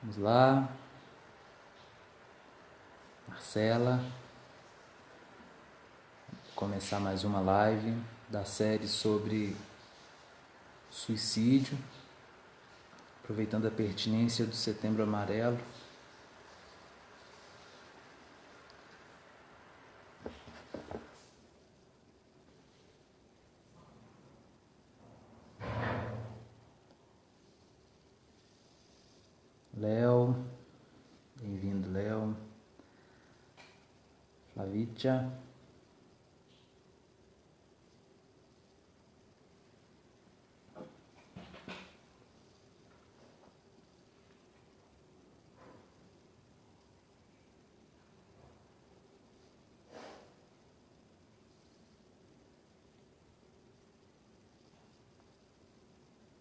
Vamos lá. Marcela. Vou começar mais uma live da série sobre suicídio, aproveitando a pertinência do Setembro Amarelo. Léo, bem-vindo, Léo. Flavícia.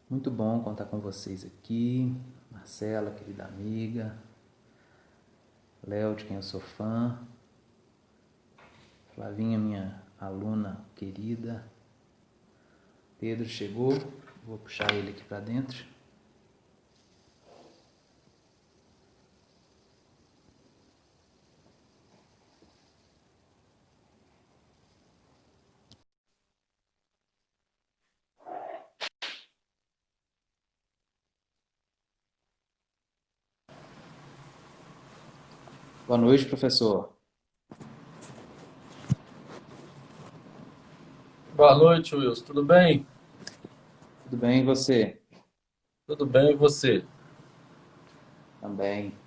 Muito bom contar com vocês aqui. Marcela, querida amiga. Léo, de quem eu sou fã. Flavinha, minha aluna querida. Pedro chegou. Vou puxar ele aqui para dentro. Boa noite, professor. Boa noite, Wilson. Tudo bem? Tudo bem, e você? Tudo bem, e você? Também.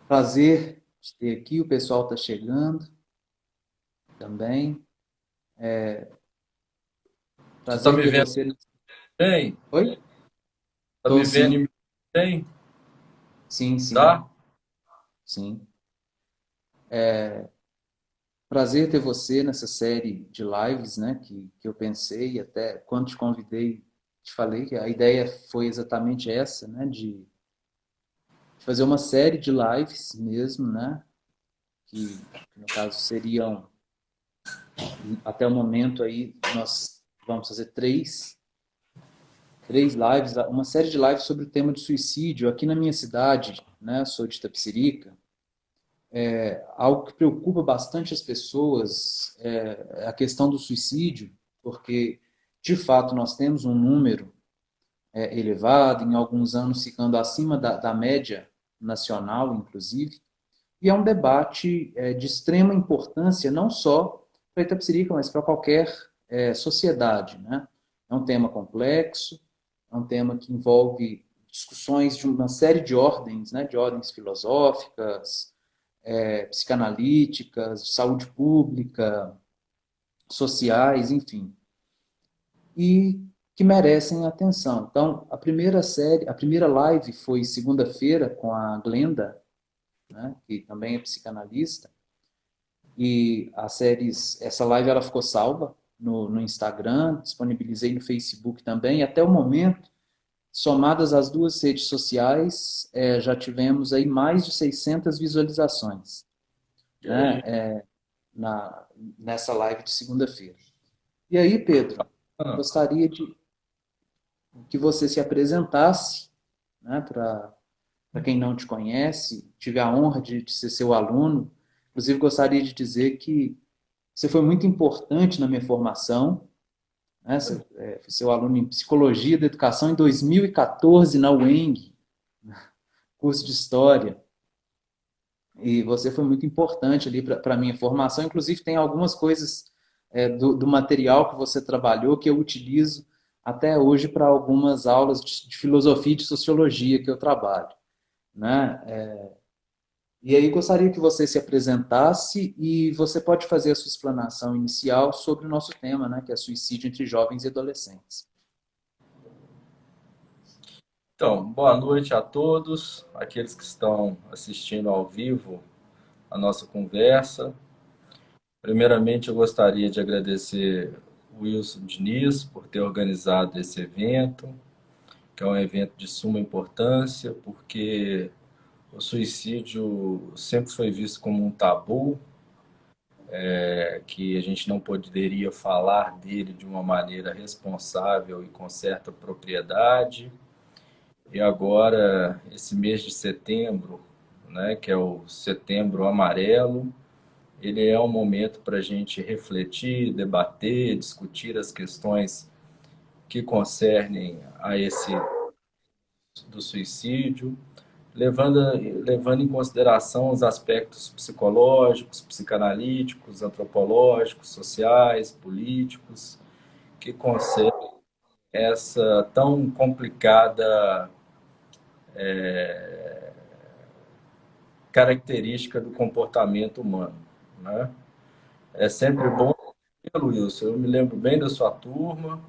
Prazer de ter aqui, o pessoal está chegando também. Você está Prazer me ter vendo você. bem? Oi? Está Tô me vendo e sim, me bem? sim, sim, Tá? sim. Prazer ter você nessa série de lives, né, que eu pensei, até quando te convidei, te falei que a ideia foi exatamente essa, né, de fazer uma série de lives mesmo, né, que no caso seriam, até o momento aí, nós vamos fazer três lives, uma série de lives sobre o tema de suicídio aqui na minha cidade, né? Sou de Itapecerica. Algo que preocupa bastante as pessoas é a questão do suicídio, porque de fato nós temos um número elevado, em alguns anos ficando acima da média nacional, inclusive, e é um debate de extrema importância, não só para Itapecerica, mas para qualquer sociedade, né? É um tema complexo, é um tema que envolve discussões de uma série de ordens, né? De ordens filosóficas, psicanalíticas, de saúde pública, sociais, enfim, e que merecem atenção. Então, a primeira live foi segunda-feira com a Glenda, né, que também é psicanalista, e essa live ela ficou salva no Instagram, disponibilizei no Facebook também. Até o momento, somadas as duas redes sociais, já tivemos aí mais de 600 visualizações, E aí? né, nessa live de segunda-feira. E aí, Pedro, Ah, gostaria de que você se apresentasse, né, para quem não te conhece, tive a honra de ser seu aluno. Inclusive, gostaria de dizer que você foi muito importante na minha formação, né? Você foi seu aluno em Psicologia da Educação em 2014 na UENG, curso de História. E você foi muito importante ali para a minha formação. Inclusive, tem algumas coisas do material que você trabalhou que eu utilizo até hoje para algumas aulas de filosofia e de sociologia que eu trabalho, né? E aí gostaria que você se apresentasse e você pode fazer a sua explanação inicial sobre o nosso tema, né, que é suicídio entre jovens e adolescentes. então, boa noite a todos, aqueles que estão assistindo ao vivo a nossa conversa. Primeiramente, eu gostaria de agradecer o Wilson Diniz por ter organizado esse evento, que é um evento de suma importância, porque o suicídio sempre foi visto como um tabu, que a gente não poderia falar dele de uma maneira responsável e com certa propriedade. E agora, esse mês de setembro, né, que é o Setembro Amarelo, ele é um momento para a gente refletir, debater, discutir as questões que concernem a esse do suicídio, levando, levando em consideração os aspectos psicológicos, psicanalíticos, antropológicos, sociais, políticos, que concernem essa tão complicada característica do comportamento humano, né? É sempre bom, Wilson. Eu me lembro bem da sua turma.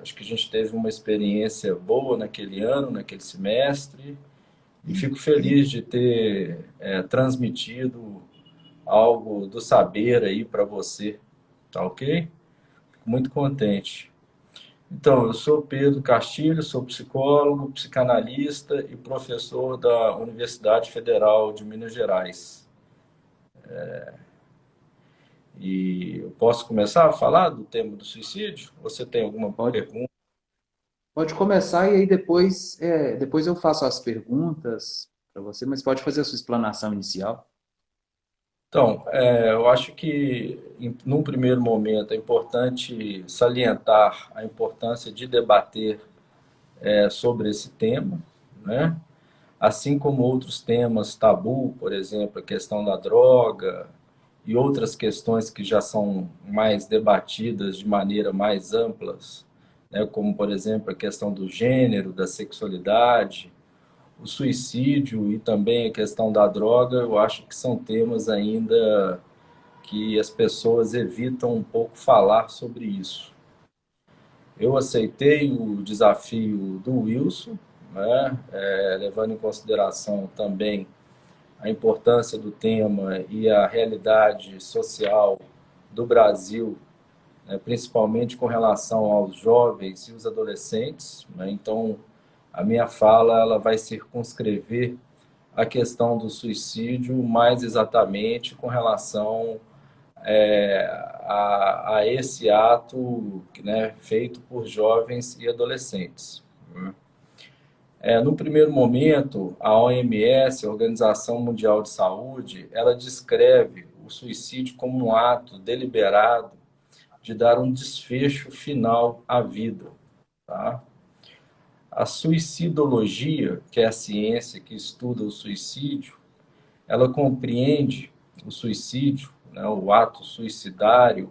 Acho que a gente teve uma experiência boa naquele ano, naquele semestre, e fico feliz de ter transmitido algo do saber aí para você, tá ok? Fico muito contente. Então, eu sou Pedro Castilho, sou psicólogo, psicanalista e professor da Universidade Federal de Minas Gerais. E eu posso começar a falar do tema do suicídio? Você tem alguma Pode, pergunta? pode começar e aí depois eu faço as perguntas para você, mas pode fazer a sua explanação inicial. Então, eu acho que, num primeiro momento, é importante salientar a importância de debater sobre esse tema, né? Assim como outros temas tabu, por exemplo, a questão da droga e outras questões que já são mais debatidas de maneira mais ampla, né? Como, por exemplo, a questão do gênero, da sexualidade, o suicídio e também a questão da droga, eu acho que são temas ainda que as pessoas evitam um pouco falar sobre isso. Eu aceitei o desafio do Wilson, né, levando em consideração também a importância do tema e a realidade social do Brasil, né, principalmente com relação aos jovens e os adolescentes, né. Então, a minha fala ela vai circunscrever a questão do suicídio mais exatamente com relação a esse ato, né, feito por jovens e adolescentes. No primeiro momento, a OMS, a Organização Mundial de Saúde, ela descreve o suicídio como um ato deliberado de dar um desfecho final à vida. Tá? A suicidologia, que é a ciência que estuda o suicídio, ela compreende o suicídio, né, o ato suicidário,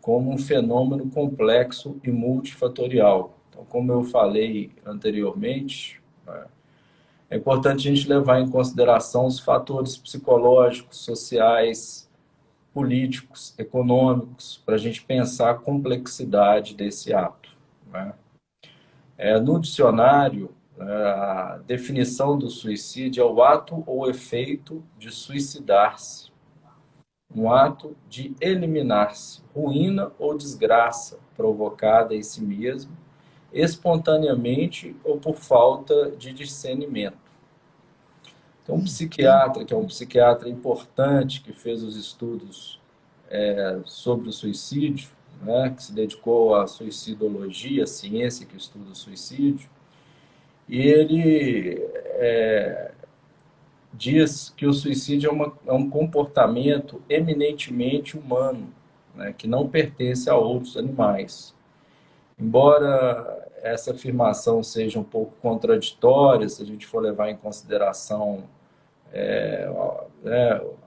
como um fenômeno complexo e multifatorial. Então, como eu falei anteriormente, né, é importante a gente levar em consideração os fatores psicológicos, sociais, políticos, econômicos, para a gente pensar a complexidade desse ato. Né? No dicionário, a definição do suicídio é o ato ou efeito de suicidar-se, um ato de eliminar-se, ruína ou desgraça provocada em si mesmo, espontaneamente ou por falta de discernimento. Então, um psiquiatra, que é um psiquiatra importante, que fez os estudos sobre o suicídio, né, que se dedicou à suicidologia, a ciência que estuda o suicídio, e ele diz que o suicídio é um comportamento eminentemente humano, né, que não pertence a outros animais. Embora essa afirmação seja um pouco contraditória, se a gente for levar em consideração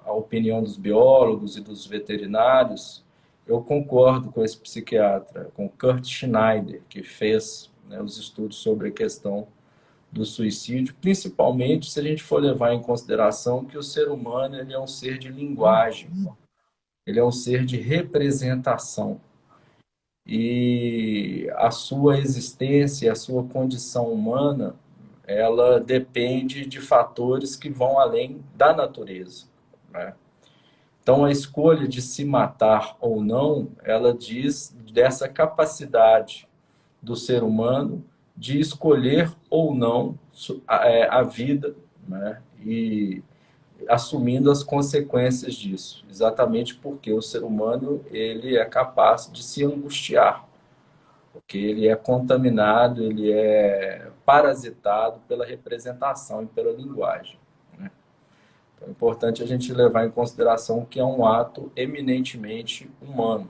a opinião dos biólogos e dos veterinários, eu concordo com esse psiquiatra, com Kurt Schneider, que fez, né, os estudos sobre a questão do suicídio, principalmente se a gente for levar em consideração que o ser humano ele é um ser de linguagem, ele é um ser de representação. E a sua existência, a sua condição humana, ela depende de fatores que vão além da natureza, né? Então, a escolha de se matar ou não, ela diz dessa capacidade do ser humano de escolher ou não a vida, né? E assumindo as consequências disso, exatamente porque o ser humano ele é capaz de se angustiar, porque ele é contaminado, ele é parasitado pela representação e pela linguagem, né? Então, é importante a gente levar em consideração que é um ato eminentemente humano.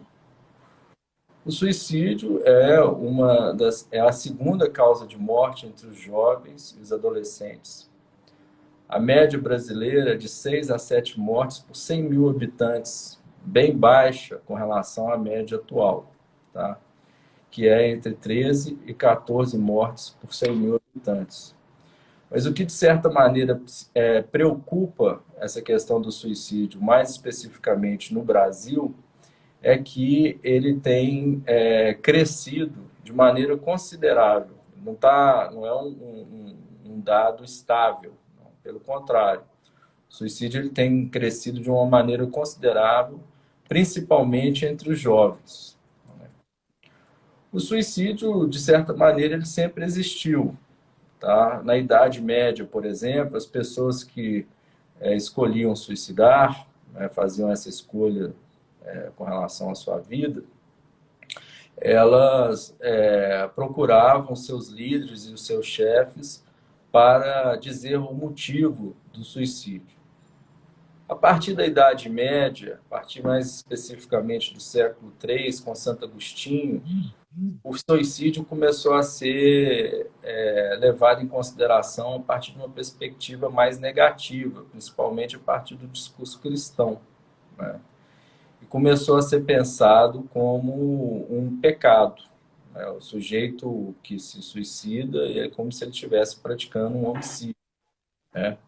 O suicídio é a segunda causa de morte entre os jovens e os adolescentes. A média brasileira é de 6 a 7 mortes por 100 mil habitantes, bem baixa com relação à média atual, tá? Que é entre 13 e 14 mortes por 100 mil habitantes. Mas o que, de certa maneira, preocupa essa questão do suicídio, mais especificamente no Brasil, é que ele tem crescido de maneira considerável. Não é um dado estável, não, pelo contrário. O suicídio ele tem crescido de uma maneira considerável, principalmente entre os jovens. O suicídio, de certa maneira, ele sempre existiu, tá? Na Idade Média, por exemplo, as pessoas que escolhiam suicidar, né, faziam essa escolha com relação à sua vida, elas procuravam seus líderes e os seus chefes para dizer o motivo do suicídio. A partir da Idade Média, a partir mais especificamente do século III, com Santo Agostinho, o suicídio começou a ser levado em consideração a partir de uma perspectiva mais negativa, principalmente a partir do discurso cristão, né? E começou a ser pensado como um pecado, né? O sujeito que se suicida é como se ele estivesse praticando um homicídio, né?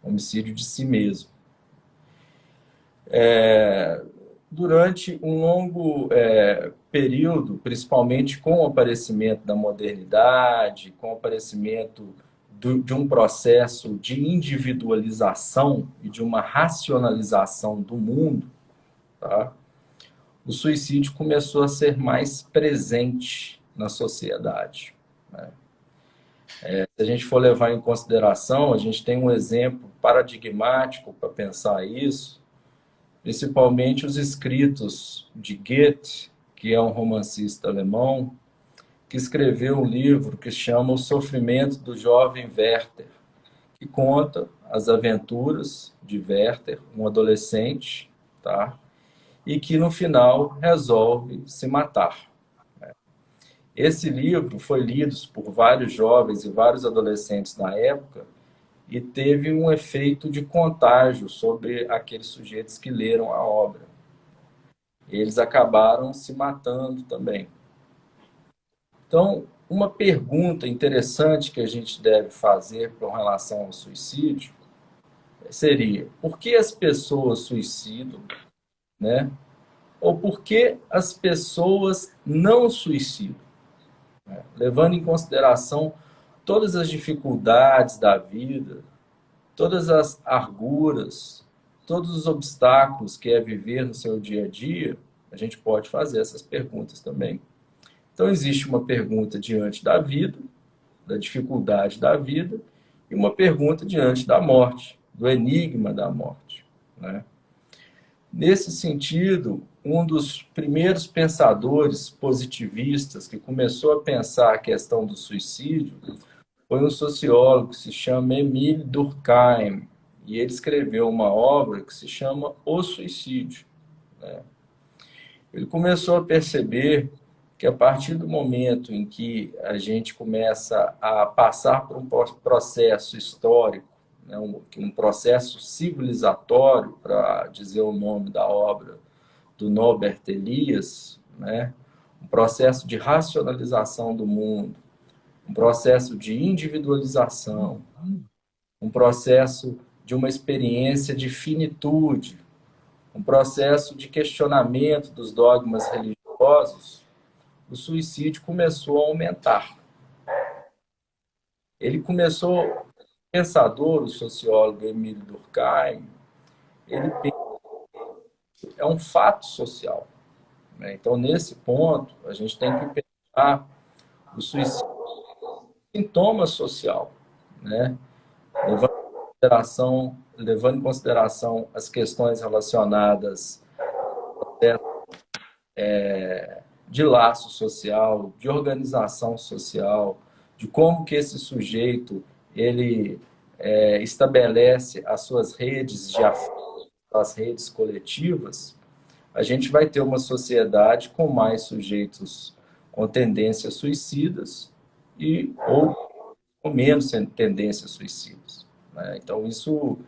Um homicídio de si mesmo. Durante um longo período, principalmente com o aparecimento da modernidade, com o aparecimento de um processo de individualização e de uma racionalização do mundo, tá? O suicídio começou a ser mais presente na sociedade, né? Se a gente for levar em consideração, a gente tem um exemplo paradigmático para pensar isso, principalmente os escritos de Goethe, que é um romancista alemão, que escreveu um livro que se chama O Sofrimento do Jovem Werther, que conta as aventuras de Werther, um adolescente, tá? E que no final resolve se matar. Esse livro foi lido por vários jovens e vários adolescentes na época e teve um efeito de contágio sobre aqueles sujeitos que leram a obra. Eles acabaram se matando também. Então, uma pergunta interessante que a gente deve fazer com relação ao suicídio seria: por que as pessoas suicidam, né? Ou por que as pessoas não suicidam, né? Levando em consideração todas as dificuldades da vida, todas as arguras, todos os obstáculos que é viver no seu dia a dia, a gente pode fazer essas perguntas também. Então, existe uma pergunta diante da vida, da dificuldade da vida, e uma pergunta diante da morte, do enigma da morte, né? Nesse sentido, um dos primeiros pensadores positivistas que começou a pensar a questão do suicídio foi um sociólogo que se chama Émile Durkheim, e ele escreveu uma obra que se chama O Suicídio, né? Ele começou a perceber que a partir do momento em que a gente começa a passar por um processo histórico, né, um processo civilizatório, para dizer o nome da obra do Norbert Elias, né, um processo de racionalização do mundo, um processo de individualização, um processo de uma experiência de finitude, um processo de questionamento dos dogmas religiosos, o suicídio começou a aumentar. Ele começou, o pensador, o sociólogo Émile Durkheim, ele é um fato social, né? Então, nesse ponto, a gente tem que pensar o suicídio como sintoma social, né? Levando em consideração as questões relacionadas de laço social, de organização social, de como que esse sujeito ele estabelece as suas redes de afeto, as redes coletivas, a gente vai ter uma sociedade com mais sujeitos com tendências suicidas ou com menos tendências suicidas, né? Então, isso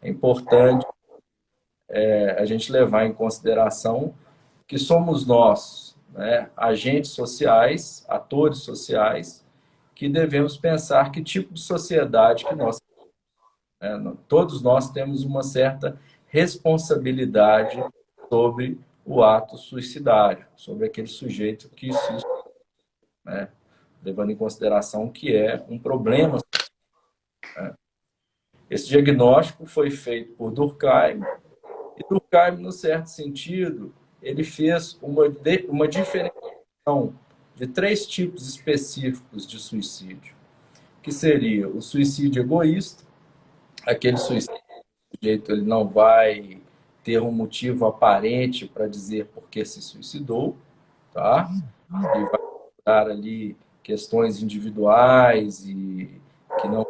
é importante a gente levar em consideração que somos nós, né, agentes sociais, atores sociais, que devemos pensar que tipo de sociedade que nós, né, todos nós temos uma certa responsabilidade sobre o ato suicidário, sobre aquele sujeito que se, né, levando em consideração que é um problema. Esse diagnóstico foi feito por Durkheim, e Durkheim, no certo sentido, ele fez uma diferenciação de 3 tipos específicos de suicídio, que seria o suicídio egoísta, aquele suicídio ele não vai ter um motivo aparente para dizer por que se suicidou, tá? Ele vai dar ali questões individuais e que não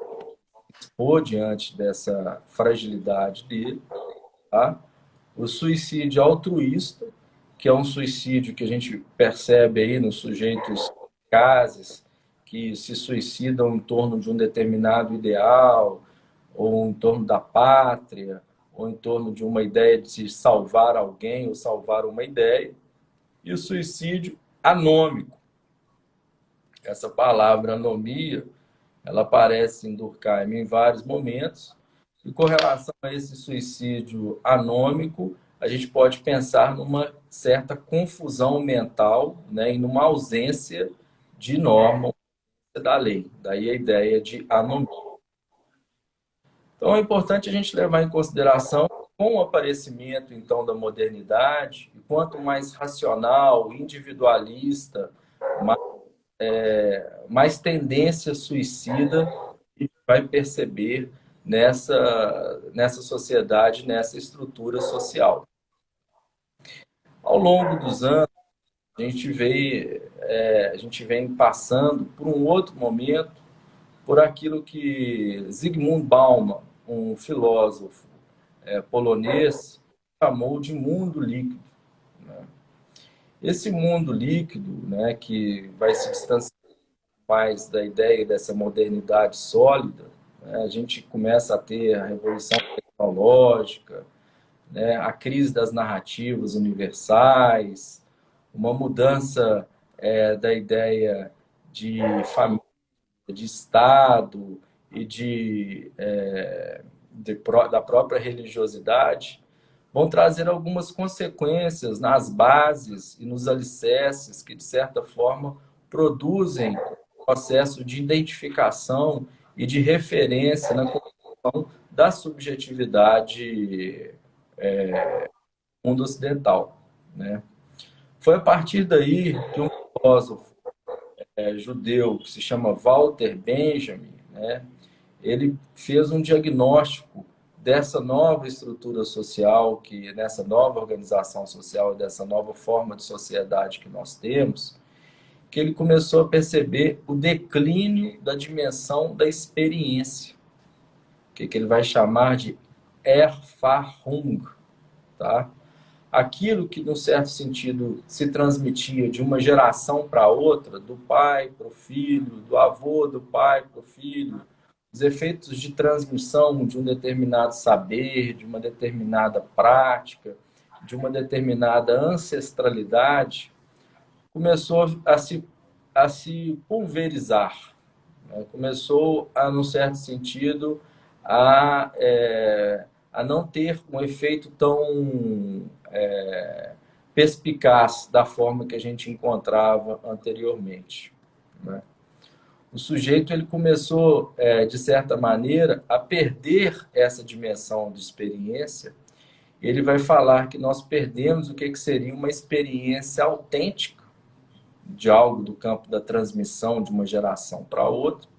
expor diante dessa fragilidade dele, tá? O suicídio altruísta, que é um suicídio que a gente percebe aí nos sujeitos capazes que se suicidam em torno de um determinado ideal, ou em torno da pátria, ou em torno de uma ideia de se salvar alguém ou salvar uma ideia. E o suicídio anômico. Essa palavra anomia, ela aparece em Durkheim em vários momentos, e com relação a esse suicídio anômico, a gente pode pensar numa certa confusão mental, né, e numa ausência de norma da lei. Daí a ideia de anomia. Então é importante a gente levar em consideração, com o aparecimento então da modernidade, e quanto mais racional, individualista, mais tendência suicida a gente vai perceber nessa sociedade, nessa estrutura social. Ao longo dos anos, a gente vem passando por um outro momento, por aquilo que Zygmunt Bauman, um filósofo polonês, chamou de mundo líquido, né? Esse mundo líquido, né, que vai se distanciar mais da ideia dessa modernidade sólida, né, a gente começa a ter a revolução tecnológica, né, a crise das narrativas universais, uma mudança da ideia de família, de Estado e da própria religiosidade, vão trazer algumas consequências nas bases e nos alicerces que, de certa forma, produzem o processo de identificação e de referência na construção da subjetividade do mundo ocidental, né? Foi a partir daí que um filósofo judeu que se chama Walter Benjamin, né, ele fez um diagnóstico dessa nova estrutura social, que nessa nova organização social, dessa nova forma de sociedade que nós temos, que ele começou a perceber o declínio da dimensão da experiência, que ele vai chamar de Erfahrung, tá? Aquilo que, num certo sentido, se transmitia de uma geração para outra, do pai para o filho, do avô do pai para o filho, os efeitos de transmissão de um determinado saber, de uma determinada prática, de uma determinada ancestralidade, começou a se pulverizar, né? Começou, num certo sentido, a, a não ter um efeito tão perspicaz da forma que a gente encontrava anteriormente, né? O sujeito ele começou, de certa maneira, a perder essa dimensão de experiência. Ele vai falar que nós perdemos o que seria uma experiência autêntica de algo do campo da transmissão de uma geração para outra,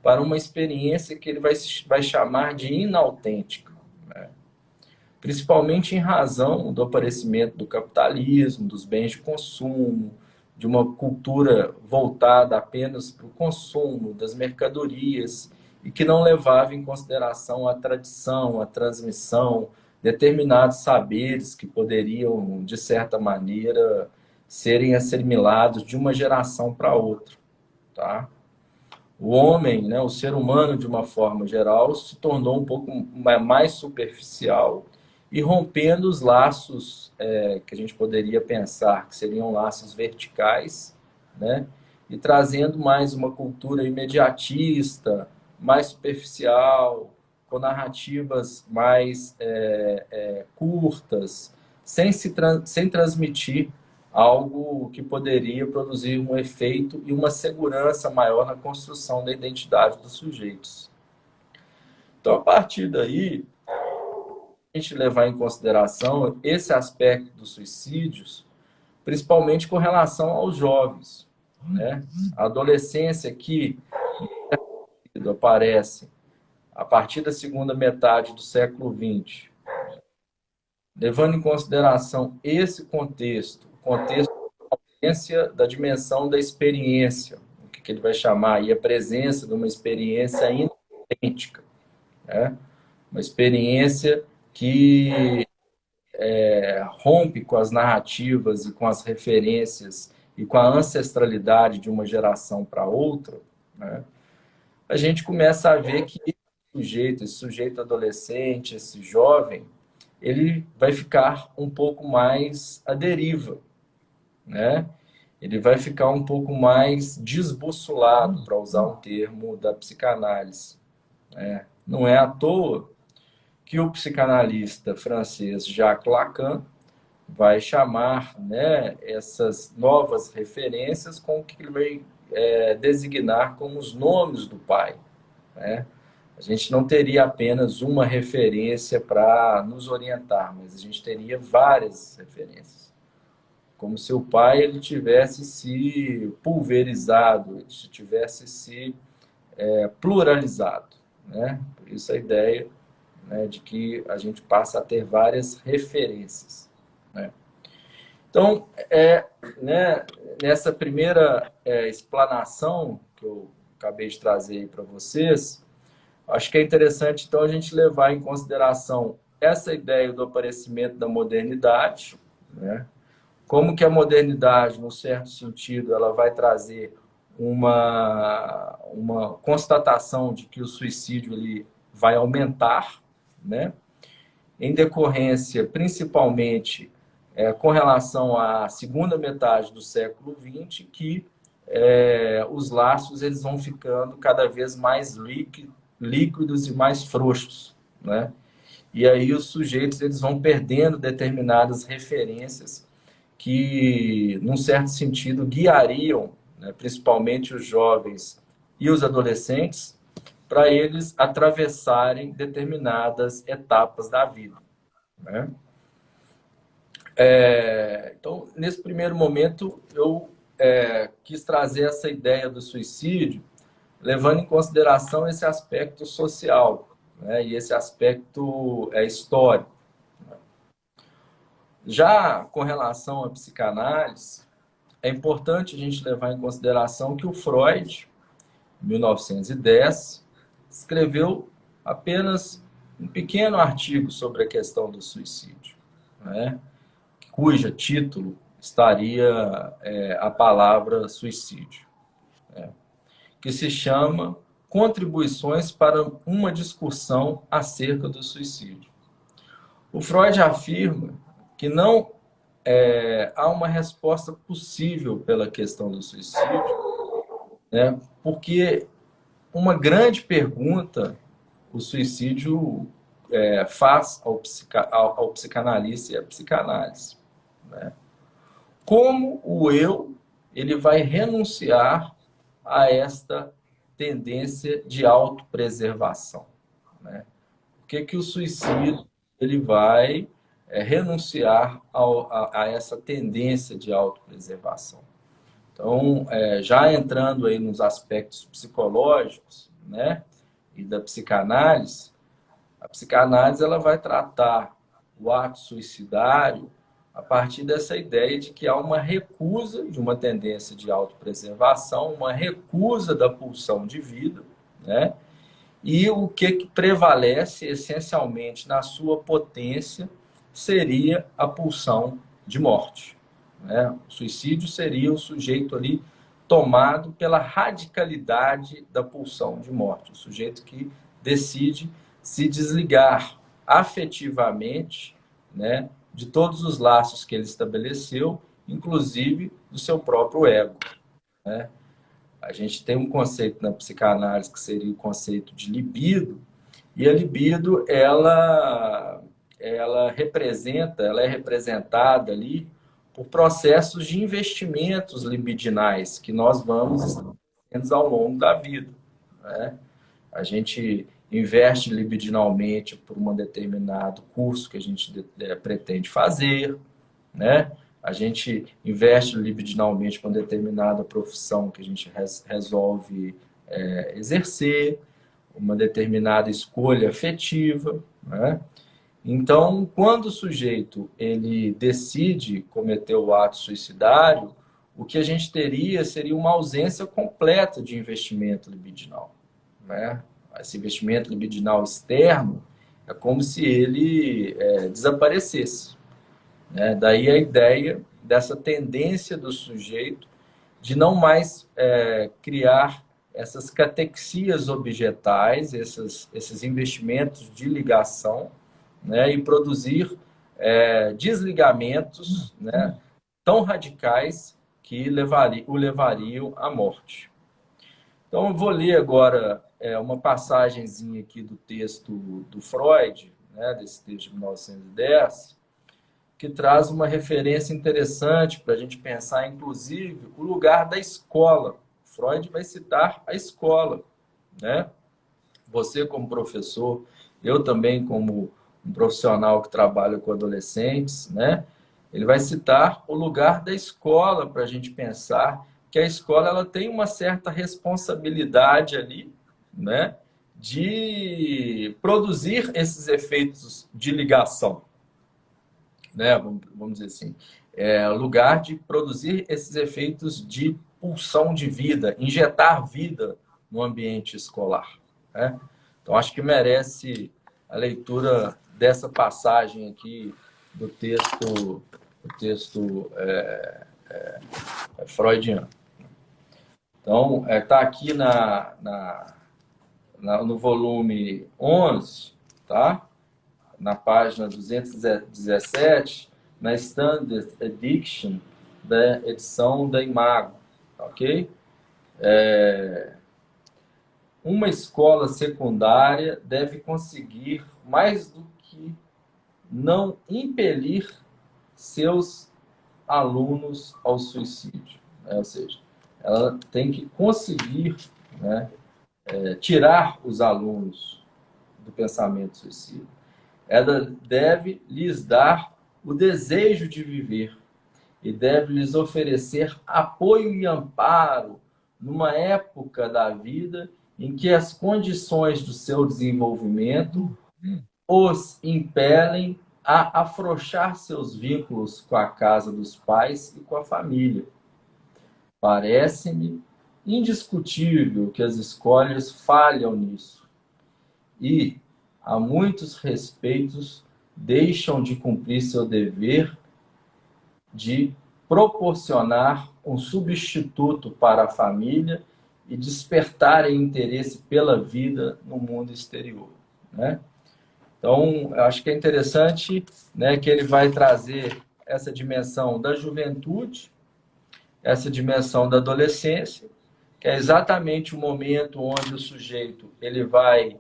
para uma experiência que ele vai chamar de inautêntica, né? Principalmente em razão do aparecimento do capitalismo, dos bens de consumo, de uma cultura voltada apenas para o consumo das mercadorias e que não levava em consideração a tradição, a transmissão, determinados saberes que poderiam, de certa maneira, serem assimilados de uma geração para outra, tá? O homem, né, o ser humano, de uma forma geral, se tornou um pouco mais superficial e rompendo os laços que a gente poderia pensar que seriam laços verticais, né, e trazendo mais uma cultura imediatista, mais superficial, com narrativas mais curtas, sem transmitir algo que poderia produzir um efeito e uma segurança maior na construção da identidade dos sujeitos. Então, a partir daí, a gente levar em consideração esse aspecto dos suicídios, principalmente com relação aos jovens, né? A adolescência que aparece a partir da segunda metade do século XX, levando em consideração esse contexto, o contexto da dimensão da experiência, o que ele vai chamar aí a presença de uma experiência idêntica, né? Uma experiência que rompe com as narrativas e com as referências e com a ancestralidade de uma geração para outra, né? A gente começa a ver que esse sujeito adolescente, esse jovem, ele vai ficar um pouco mais à deriva, né? Ele vai ficar um pouco mais desbussolado, para usar um termo da psicanálise, né? Não é à toa que o psicanalista francês Jacques Lacan vai chamar, né, essas novas referências com o que ele vai designar como os nomes do pai, né? A gente não teria apenas uma referência para nos orientar, mas a gente teria várias referências. Como se o pai ele tivesse se pulverizado, ele tivesse se pluralizado, né? Por isso a ideia, né, de que a gente passa a ter várias referências, né? Então, né, nessa primeira explanação que eu acabei de trazer para vocês, acho que é interessante, então, a gente levar em consideração essa ideia do aparecimento da modernidade, né? Como que a modernidade, num certo sentido, ela vai trazer uma constatação de que o suicídio ele vai aumentar, né? Em decorrência, principalmente, com relação à segunda metade do século XX, que os laços eles vão ficando cada vez mais líquidos e mais frouxos, né? E aí os sujeitos eles vão perdendo determinadas referências que, num certo sentido, guiariam, né, principalmente os jovens e os adolescentes, para eles atravessarem determinadas etapas da vida, né? Então, nesse primeiro momento, eu quis trazer essa ideia do suicídio, levando em consideração esse aspecto social, né, e esse aspecto histórico. Já com relação à psicanálise, é importante a gente levar em consideração que o Freud, em 1910, escreveu apenas um pequeno artigo sobre a questão do suicídio, né? Cujo título estaria a palavra suicídio, né? Que se chama Contribuições para uma discussão acerca do suicídio. O Freud afirma que não há uma resposta possível pela questão do suicídio, né? Porque uma grande pergunta o suicídio faz ao psicanalista e à psicanálise, né? Como o eu ele vai renunciar a esta tendência de autopreservação, né? Por que o suicídio ele vai renunciar a essa tendência de autopreservação? Então, já entrando aí nos aspectos psicológicos, né, e da psicanálise, a psicanálise ela vai tratar o ato suicidário a partir dessa ideia de que há uma recusa de uma tendência de autopreservação, uma recusa da pulsão de vida, né? E o que prevalece essencialmente na sua potência seria a pulsão de morte, né? O suicídio seria o sujeito ali tomado pela radicalidade da pulsão de morte, o sujeito que decide se desligar afetivamente, né, de todos os laços que ele estabeleceu, inclusive do seu próprio ego, né? A gente tem um conceito na psicanálise que seria o conceito de libido, e a libido, ela é representada ali por processos de investimentos libidinais que nós vamos estabelecendo ao longo da vida, né? A gente investe libidinalmente por um determinado curso que a gente pretende fazer, né? A gente investe libidinalmente para uma determinada profissão que a gente resolve exercer, uma determinada escolha afetiva, né? Então, quando o sujeito ele decide cometer o ato suicidário, o que a gente teria seria uma ausência completa de investimento libidinal, né? Esse investimento libidinal externo é como se ele desaparecesse, né? Daí a ideia dessa tendência do sujeito de não mais criar essas catexias objetais, esses investimentos de ligação, né? E produzir desligamentos, né, tão radicais que o levariam à morte. Então, eu vou ler agora uma passagenzinha aqui do texto do Freud, né, desse texto de 1910, que traz uma referência interessante para a gente pensar, inclusive, o lugar da escola. Freud vai citar a escola, né? Você como professor, eu também como um profissional que trabalha com adolescentes, né? Ele vai citar o lugar da escola para a gente pensar que a escola ela tem uma certa responsabilidade ali, né? De produzir esses efeitos de ligação, né? Vamos dizer assim, lugar de produzir esses efeitos de pulsão de vida, injetar vida no ambiente escolar, né? Então, acho que merece a leitura dessa passagem aqui do texto freudiano. Então, está aqui no volume 11, tá? Na página 217, na Standard Edition da edição da Imago, ok? Uma escola secundária deve conseguir mais do que não impelir seus alunos ao suicídio, né? Ou seja, ela tem que conseguir, né, tirar os alunos do pensamento suicida. Ela deve lhes dar o desejo de viver e deve lhes oferecer apoio e amparo numa época da vida em que as condições do seu desenvolvimento os impelem a afrouxar seus vínculos com a casa dos pais e com a família. Parece-me indiscutível que as escolas falham nisso e, a muitos respeitos, deixam de cumprir seu dever de proporcionar um substituto para a família e despertarem interesse pela vida no mundo exterior, né? Então, eu acho que é interessante, né, que ele vai trazer essa dimensão da juventude, essa dimensão da adolescência, que é exatamente o momento onde o sujeito ele vai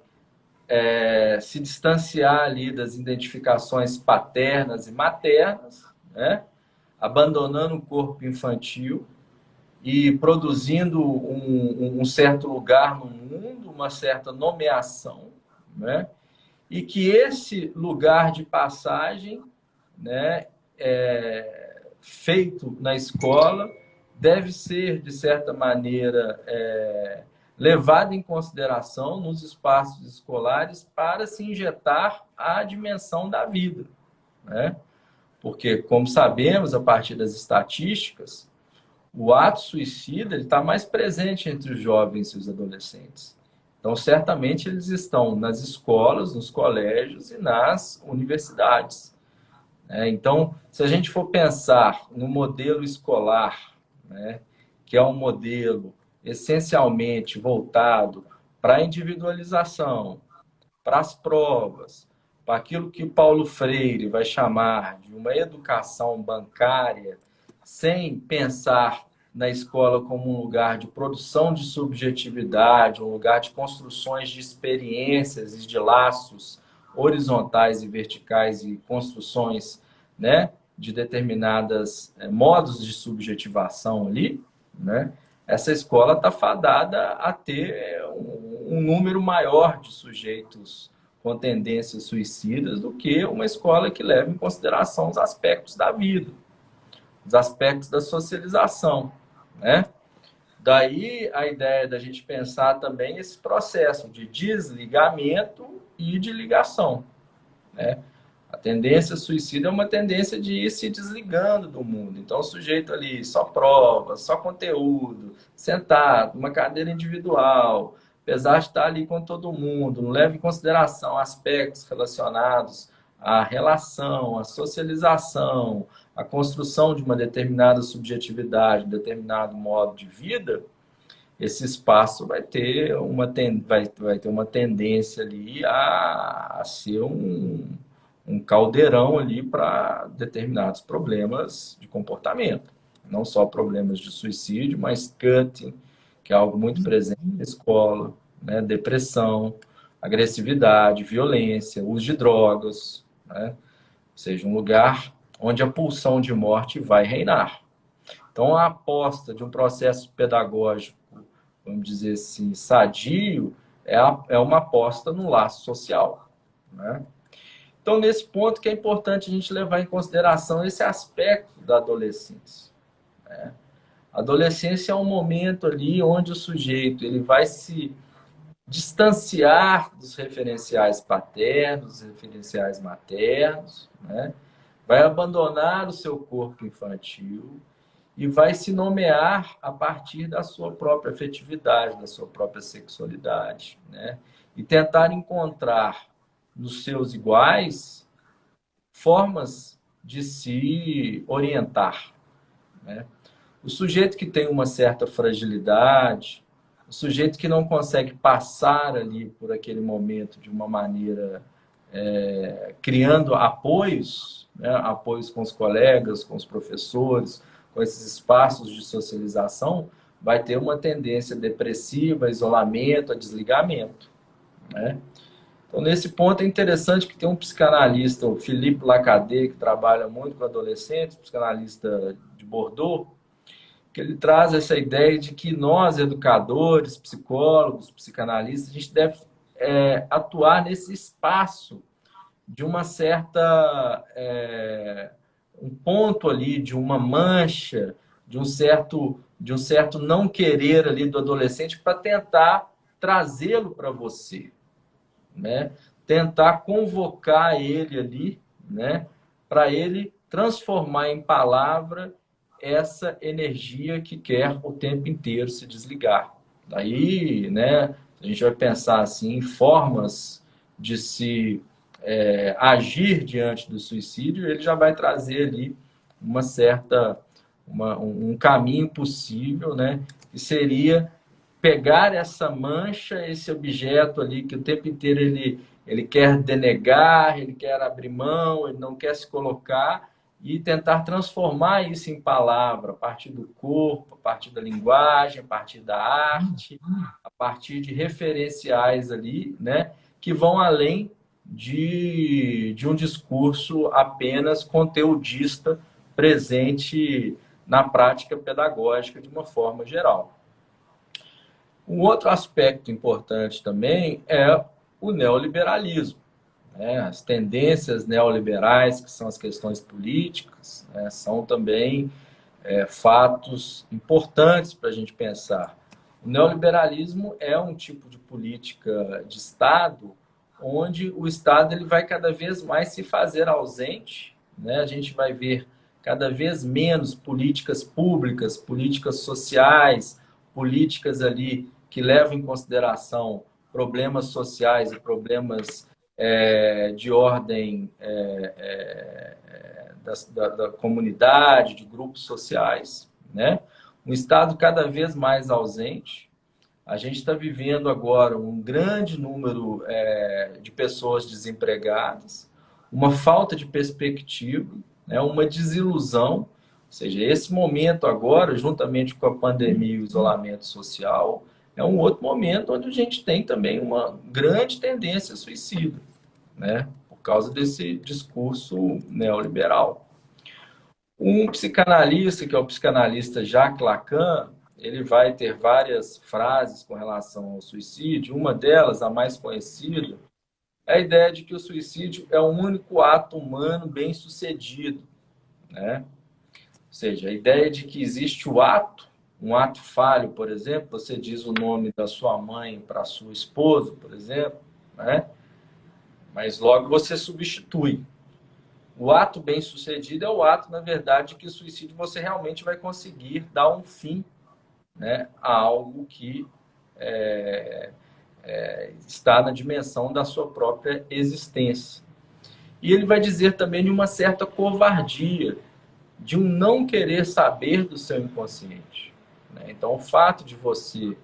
se distanciar ali das identificações paternas e maternas, né, abandonando o corpo infantil e produzindo um certo lugar no mundo, uma certa nomeação, né? E que esse lugar de passagem, né, feito na escola, deve ser, de certa maneira, levado em consideração nos espaços escolares para se injetar a dimensão da vida, né? Porque, como sabemos, a partir das estatísticas, o ato suicida está mais presente entre os jovens e os adolescentes. Então, certamente, eles estão nas escolas, nos colégios e nas universidades. Então, se a gente for pensar no modelo escolar, né, que é um modelo essencialmente voltado para a individualização, para as provas, para aquilo que Paulo Freire vai chamar de uma educação bancária, sem pensar na escola como um lugar de produção de subjetividade, um lugar de construções de experiências e de laços horizontais e verticais e construções, né, de determinadas modos de subjetivação ali, né? Essa escola está fadada a ter um número maior de sujeitos com tendências suicidas do que uma escola que leva em consideração os aspectos da vida, os aspectos da socialização, né? Daí a ideia da gente pensar também esse processo de desligamento e de ligação, né? A tendência suicida é uma tendência de ir se desligando do mundo. Então, o sujeito ali, só prova, só conteúdo, sentado, numa cadeira individual, apesar de estar ali com todo mundo, não leva em consideração aspectos relacionados à relação, à socialização, à construção de uma determinada subjetividade, um determinado modo de vida, esse espaço vai ter uma tendência ali a ser um caldeirão ali para determinados problemas de comportamento. Não só problemas de suicídio, mas cutting, que é algo muito presente na escola, né? Depressão, agressividade, violência, uso de drogas, né? Ou seja, um lugar onde a pulsão de morte vai reinar. Então, a aposta de um processo pedagógico, vamos dizer assim, sadio, é uma aposta no laço social, né? Então, nesse ponto que é importante a gente levar em consideração esse aspecto da adolescência, né? A adolescência é um momento ali onde o sujeito ele vai se distanciar dos referenciais paternos, dos referenciais maternos, né? Vai abandonar o seu corpo infantil e vai se nomear a partir da sua própria afetividade, da sua própria sexualidade, né? E tentar encontrar nos seus iguais formas de se orientar, né? O sujeito que tem uma certa fragilidade, o sujeito que não consegue passar ali por aquele momento de uma maneira criando apoios, né? Apoios com os colegas, com os professores, com esses espaços de socialização, vai ter uma tendência depressiva, a isolamento, a desligamento, né? Então, nesse ponto é interessante que tem um psicanalista, o Philippe Lacaze, que trabalha muito com adolescentes, psicanalista de Bordeaux, que ele traz essa ideia de que nós, educadores, psicólogos, psicanalistas, a gente deve atuar nesse espaço de uma certa um ponto ali, de uma mancha, de um certo não querer ali do adolescente para tentar trazê-lo para você, né? Tentar convocar ele ali, né? Para ele transformar em palavra essa energia que quer o tempo inteiro se desligar. Daí, né? A gente vai pensar assim em formas de se agir diante do suicídio, ele já vai trazer ali um caminho possível, né? Que seria pegar essa mancha, esse objeto ali que o tempo inteiro ele quer denegar, ele quer abrir mão, ele não quer se colocar e tentar transformar isso em palavra, a partir do corpo, a partir da linguagem, a partir da arte, a partir de referenciais ali, né, que vão além de um discurso apenas conteudista presente na prática pedagógica de uma forma geral. Um outro aspecto importante também é o neoliberalismo, né? As tendências neoliberais, que são as questões políticas, né? São também fatos importantes para a gente pensar. O neoliberalismo é um tipo de política de Estado onde o Estado ele vai cada vez mais se fazer ausente né? A gente vai ver cada vez menos políticas públicas, políticas sociais, políticas ali que levam em consideração problemas sociais e problemas de ordem da comunidade, de grupos sociais, né? Um Estado cada vez mais ausente. A gente está vivendo agora um grande número de pessoas desempregadas, uma falta de perspectiva, né, uma desilusão. Ou seja, esse momento agora, juntamente com a pandemia e o isolamento social, é um outro momento onde a gente tem também uma grande tendência suicida, né, por causa desse discurso neoliberal. Um psicanalista, que é o psicanalista Jacques Lacan, ele vai ter várias frases com relação ao suicídio. Uma delas, a mais conhecida, é a ideia de que o suicídio é o único ato humano bem-sucedido, né? Ou seja, a ideia de que existe o ato, um ato falho, por exemplo, você diz o nome da sua mãe para a sua esposa, por exemplo, né? Mas logo você substitui. O ato bem-sucedido é o ato, na verdade, que o suicídio você realmente vai conseguir dar um fim, né, a algo que está na dimensão da sua própria existência. E ele vai dizer também de uma certa covardia, de um não querer saber do seu inconsciente, né? Então, o fato de você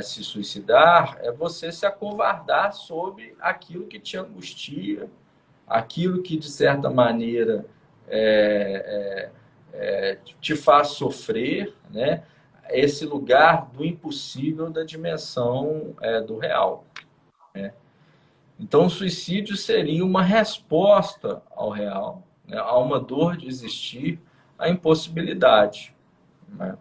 se suicidar é você se acovardar sobre aquilo que te angustia, aquilo que, de certa maneira, te faz sofrer, né? Esse lugar do impossível da dimensão do real. Né? Então, o suicídio seria uma resposta ao real, né? A uma dor de existir, a impossibilidade. Né?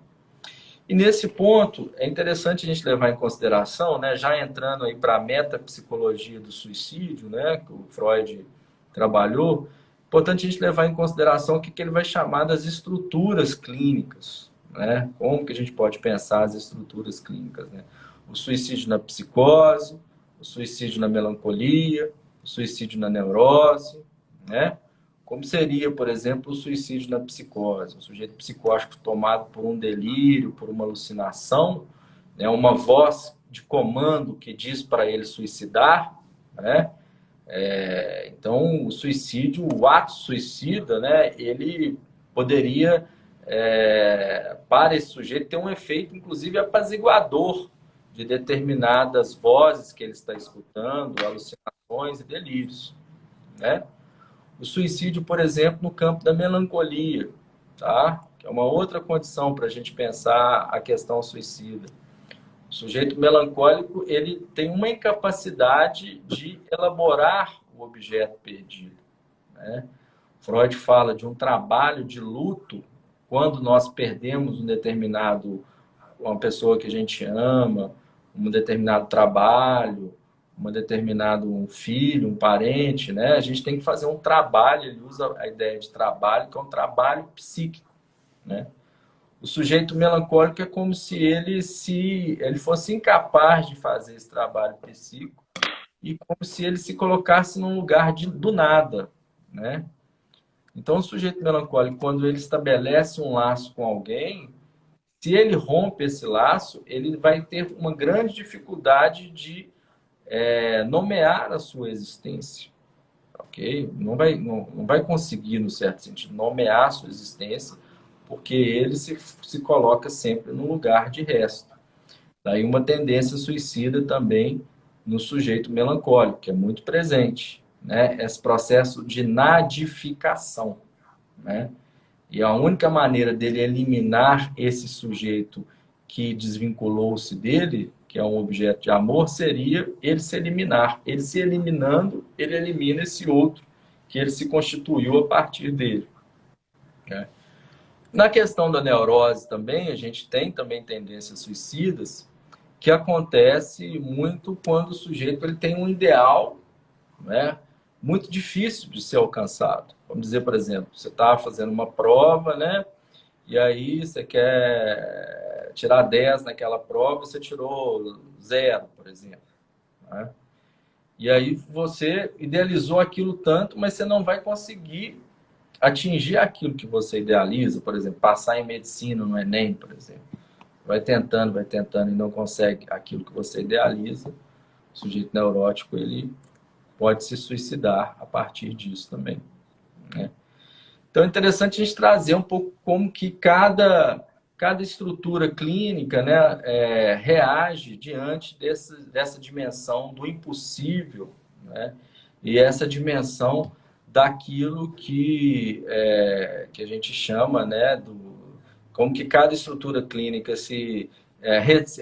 E nesse ponto, é interessante a gente levar em consideração, né, já entrando aí para a metapsicologia do suicídio, né, que o Freud trabalhou, importante a gente levar em consideração o que ele vai chamar das estruturas clínicas, né? Como que a gente pode pensar as estruturas clínicas, né? O suicídio na psicose, o suicídio na melancolia, o suicídio na neurose, né? Como seria, por exemplo, o suicídio na psicose? Um sujeito psicótico tomado por um delírio, por uma alucinação, né? Uma voz de comando que diz para ele suicidar, né? Então, o suicídio, o ato suicida, né? Ele poderia, para esse sujeito, ter um efeito, inclusive, apaziguador de determinadas vozes que ele está escutando, alucinações e delírios, né? O suicídio, por exemplo, no campo da melancolia, tá? Que é uma outra condição para a gente pensar a questão suicida. O sujeito melancólico, ele tem uma incapacidade de elaborar o objeto perdido, né? Freud fala de um trabalho de luto quando nós perdemos uma pessoa que a gente ama, um determinado trabalho, um determinado filho, um parente, né? A gente tem que fazer um trabalho, ele usa a ideia de trabalho, que é um trabalho psíquico, né? O sujeito melancólico é como se ele fosse incapaz de fazer esse trabalho psíquico e como se ele se colocasse num lugar do nada, né? Então, o sujeito melancólico, quando ele estabelece um laço com alguém, se ele rompe esse laço, ele vai ter uma grande dificuldade de nomear a sua existência, ok? Não vai conseguir, no certo sentido, nomear a sua existência, porque ele se coloca sempre no lugar de resto. Daí uma tendência suicida também no sujeito melancólico, que é muito presente, né? Esse processo de nadificação, né? E a única maneira dele eliminar esse sujeito que desvinculou-se dele, que é um objeto de amor, seria ele se eliminar. Ele se eliminando, ele elimina esse outro que ele se constituiu a partir dele, né? Na questão da neurose também, a gente tem também tendências suicidas, que acontece muito quando o sujeito ele tem um ideal, né, muito difícil de ser alcançado. Vamos dizer, por exemplo, você está fazendo uma prova, né, e aí você quer tirar 10 naquela prova, você tirou 0, por exemplo, né? E aí você idealizou aquilo tanto, mas você não vai conseguir atingir aquilo que você idealiza, por exemplo, passar em medicina no Enem, por exemplo, vai tentando e não consegue aquilo que você idealiza, o sujeito neurótico ele pode se suicidar a partir disso também, né? Então é interessante a gente trazer um pouco como que cada estrutura clínica, né, reage diante dessa dimensão do impossível, né, e essa dimensão daquilo que a gente chama, né, como que cada estrutura clínica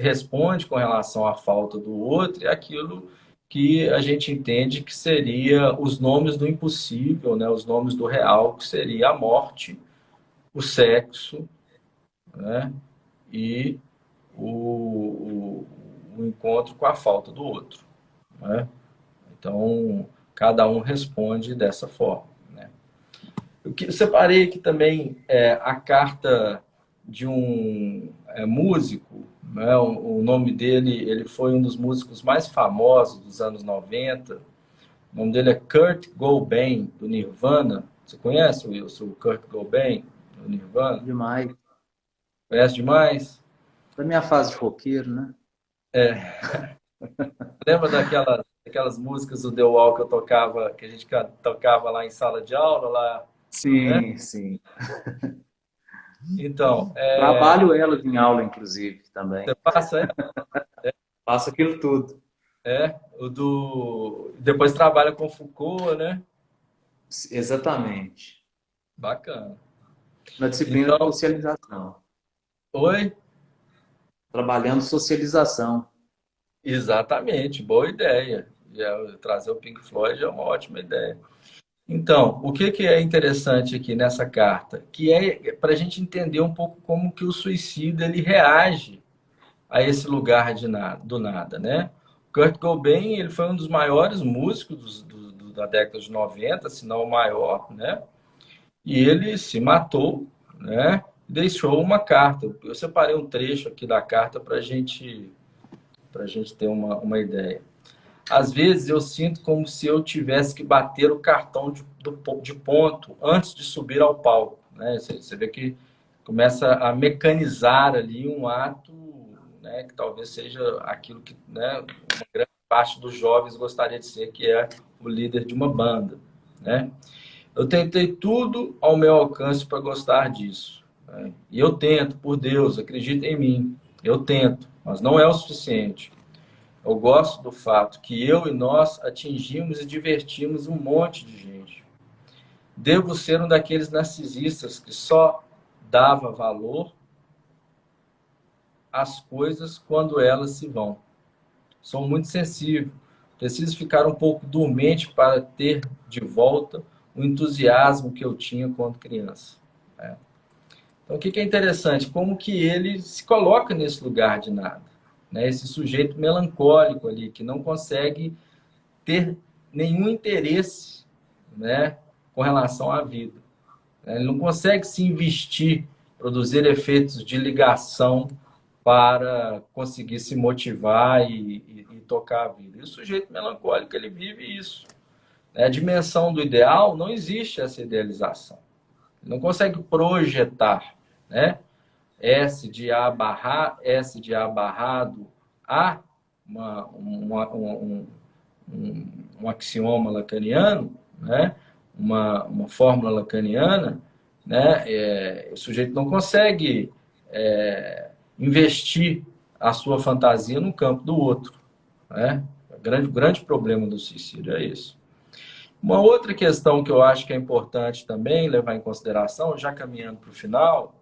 responde com relação à falta do outro e aquilo que a gente entende que seria os nomes do impossível, né, os nomes do real, que seria a morte, o sexo, né, e o, o encontro com a falta do outro, né? Então, cada um responde dessa forma, né? Eu separei aqui também a carta de um músico, né? O nome dele, ele foi um dos músicos mais famosos dos anos 90. O nome dele é Kurt Cobain, do Nirvana. Você conhece, Wilson, o Kurt Cobain, do Nirvana? Demais. Conhece demais? Da minha fase de roqueiro, né? Lembra daquelas músicas do The Wall que eu tocava, que a gente tocava lá em sala de aula, lá, né? Sim, sim. Então, Trabalho elas em aula, inclusive, também. você passa, Faço aquilo tudo. depois trabalha com Foucault, né? Exatamente. Bacana. Na disciplina de Então, socialização. oi? Trabalhando socialização. Exatamente, boa ideia. Trazer o Pink Floyd é uma ótima ideia. Então, o que é interessante aqui nessa carta? Que é para a gente entender um pouco como que o suicida ele reage a esse lugar do nada, né? Kurt Cobain, ele foi um dos maiores músicos da década de 90, se não o maior, né? E ele se matou, né? Deixou uma carta. Eu separei um trecho aqui da carta para gente ter uma ideia. Às vezes eu sinto como se eu tivesse que bater o cartão de ponto antes de subir ao palco, né? Você vê que começa a mecanizar ali um ato, né, que talvez seja aquilo que, né, uma grande parte dos jovens gostaria de ser, que é o líder de uma banda, né? Eu tentei tudo ao meu alcance para gostar disso, né? E eu tento, por Deus, acredita em mim. Eu tento, mas não é o suficiente. Eu gosto do fato que eu e nós atingimos e divertimos um monte de gente. Devo ser um daqueles narcisistas que só dava valor às coisas quando elas se vão. Sou muito sensível. Preciso ficar um pouco dormente para ter de volta o entusiasmo que eu tinha quando criança, né? Então, o que é interessante? Como que ele se coloca nesse lugar de nada, né? Esse sujeito melancólico ali, que não consegue ter nenhum interesse, né, com relação à vida. Ele não consegue se investir, produzir efeitos de ligação para conseguir se motivar e tocar a vida. E o sujeito melancólico, ele vive isso, né? A dimensão do ideal, não existe essa idealização. Ele não consegue projetar, né? S de A barrado, A, um axioma lacaniano, né? Uma fórmula lacaniana, né? O sujeito não consegue investir a sua fantasia no campo do outro, né? O grande problema do suicídio é isso. Uma outra questão que eu acho que é importante também levar em consideração, já caminhando para o final,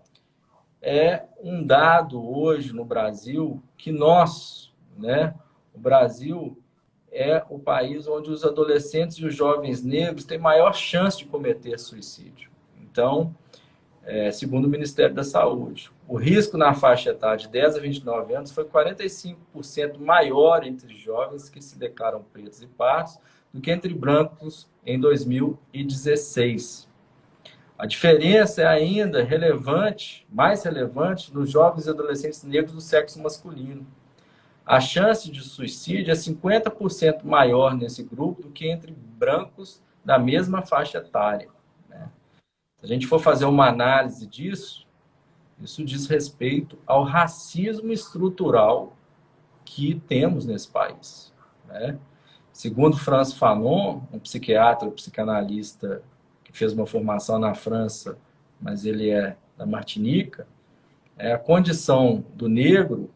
é um dado hoje no Brasil que nós, né, o Brasil é o país onde os adolescentes e os jovens negros têm maior chance de cometer suicídio. Então, segundo o Ministério da Saúde, o risco na faixa etária de 10 a 29 anos foi 45% maior entre jovens que se declaram pretos e pardos do que entre brancos em 2016. A diferença é ainda relevante, mais relevante, nos jovens e adolescentes negros do sexo masculino. A chance de suicídio é 50% maior nesse grupo do que entre brancos da mesma faixa etária, né? Se a gente for fazer uma análise disso, isso diz respeito ao racismo estrutural que temos nesse país, né? Segundo Frantz Fanon, um psiquiatra, um psicanalista que fez uma formação na França, mas ele é da Martinica, a condição do negro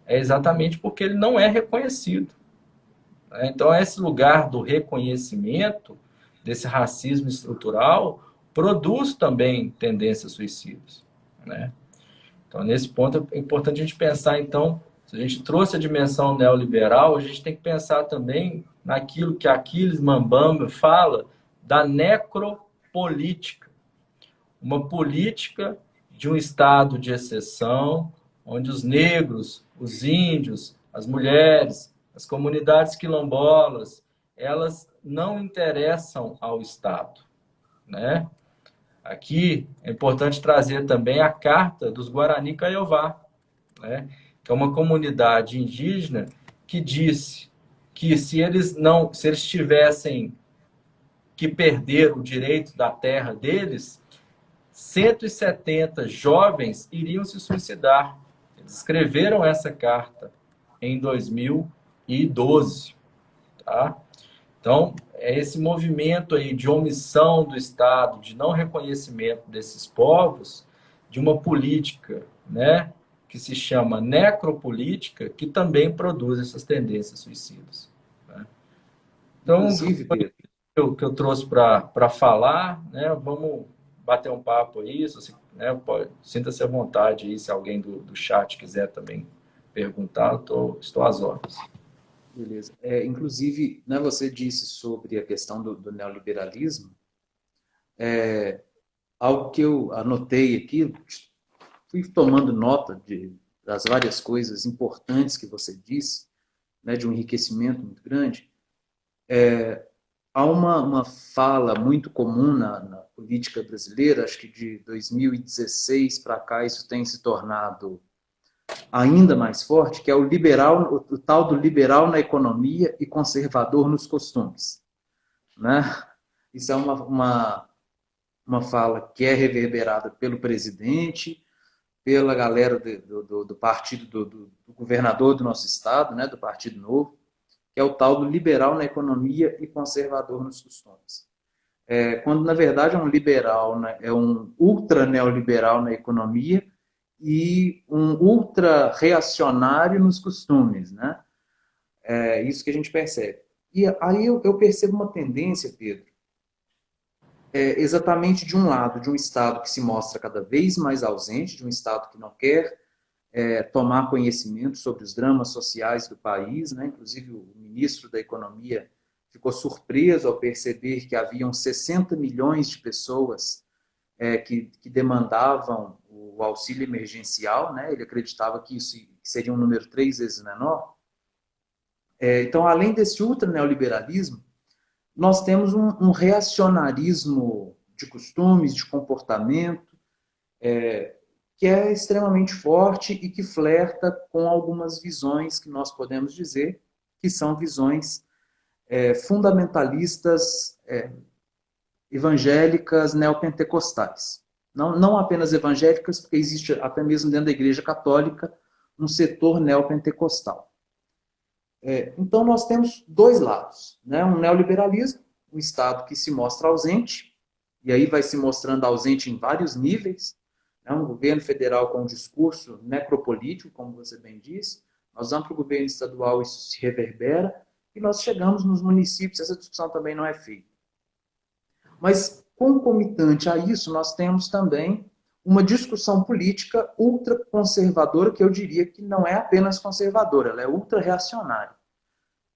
é exatamente porque ele não é reconhecido, né? Então, esse lugar do reconhecimento, desse racismo estrutural, produz também tendências suicidas, né? Então, nesse ponto, é importante a gente pensar, então, se a gente trouxe a dimensão neoliberal, a gente tem que pensar também naquilo que Aquiles Mbembe fala da necropolítica. Uma política de um estado de exceção, onde os negros, os índios, as mulheres, as comunidades quilombolas, elas não interessam ao Estado, né? Aqui é importante trazer também a Carta dos Guarani Kaiowá, né? Que é uma comunidade indígena que disse que se eles tivessem que perder o direito da terra deles, 170 jovens iriam se suicidar. Eles escreveram essa carta em 2012, tá? Então, é esse movimento aí de omissão do Estado, de não reconhecimento desses povos, de uma política, né, que se chama necropolítica, que também produz essas tendências suicidas, né? Então, Inclusive, Pedro, que eu trouxe para falar, né? Vamos bater um papo aí, se você, né, sinta-se à vontade aí, se alguém do chat quiser também perguntar, estou às ordens. beleza. Inclusive, né, você disse sobre a questão do neoliberalismo, algo que eu anotei aqui, fui tomando nota das várias coisas importantes que você disse, né, de um enriquecimento muito grande. Há uma fala muito comum na política brasileira, acho que de 2016 para cá isso tem se tornado ainda mais forte, que é o tal do liberal na economia e conservador nos costumes, né? Isso é uma fala que é reverberada pelo presidente, pela galera do partido do governador do nosso estado, né, do Partido Novo, que é o tal do liberal na economia e conservador nos costumes. Quando, na verdade, é um liberal, né, é um ultra neoliberal na economia e um ultra reacionário nos costumes, né? É isso que a gente percebe. E aí eu percebo uma tendência, Pedro, exatamente de um lado, de um Estado que se mostra cada vez mais ausente, de um Estado que não quer tomar conhecimento sobre os dramas sociais do país, né? Inclusive o ministro da Economia ficou surpreso ao perceber que haviam 60 milhões de pessoas que demandavam o auxílio emergencial, né? Ele acreditava que isso seria um número 3 vezes menor. Então, além desse ultra neoliberalismo, nós temos um reacionarismo de costumes, de comportamento, que é extremamente forte e que flerta com algumas visões que nós podemos dizer que são visões fundamentalistas, evangélicas, neopentecostais. Não apenas evangélicas, porque existe até mesmo dentro da Igreja Católica um setor neopentecostal. Então, nós temos dois lados, né? Um neoliberalismo, um Estado que se mostra ausente, e aí vai se mostrando ausente em vários níveis, né? Um governo federal com um discurso necropolítico, como você bem disse, nós vamos para o governo estadual, isso se reverbera, e nós chegamos nos municípios, essa discussão também não é feita. Mas, concomitante a isso, nós temos também uma discussão política ultraconservadora, que eu diria que não é apenas conservadora, ela é ultra-reacionária,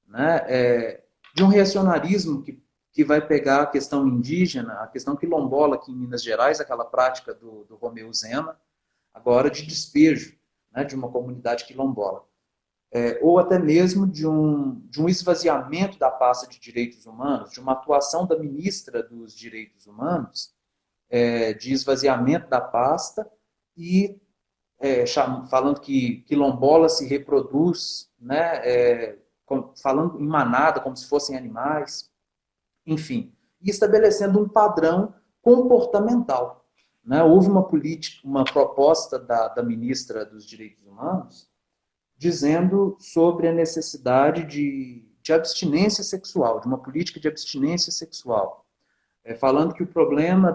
né? De um reacionarismo que vai pegar a questão indígena, a questão quilombola aqui em Minas Gerais, aquela prática do Romeu Zema, agora de despejo, né, de uma comunidade quilombola. Ou até mesmo de um esvaziamento da pasta de direitos humanos, de uma atuação da ministra dos direitos humanos, de esvaziamento da pasta e falando que quilombola se reproduz, né, falando em manada, como se fossem animais, enfim, e estabelecendo um padrão comportamental. Né? Houve uma política, uma proposta da ministra dos Direitos Humanos dizendo sobre a necessidade de abstinência sexual, de uma política de abstinência sexual, falando que o problema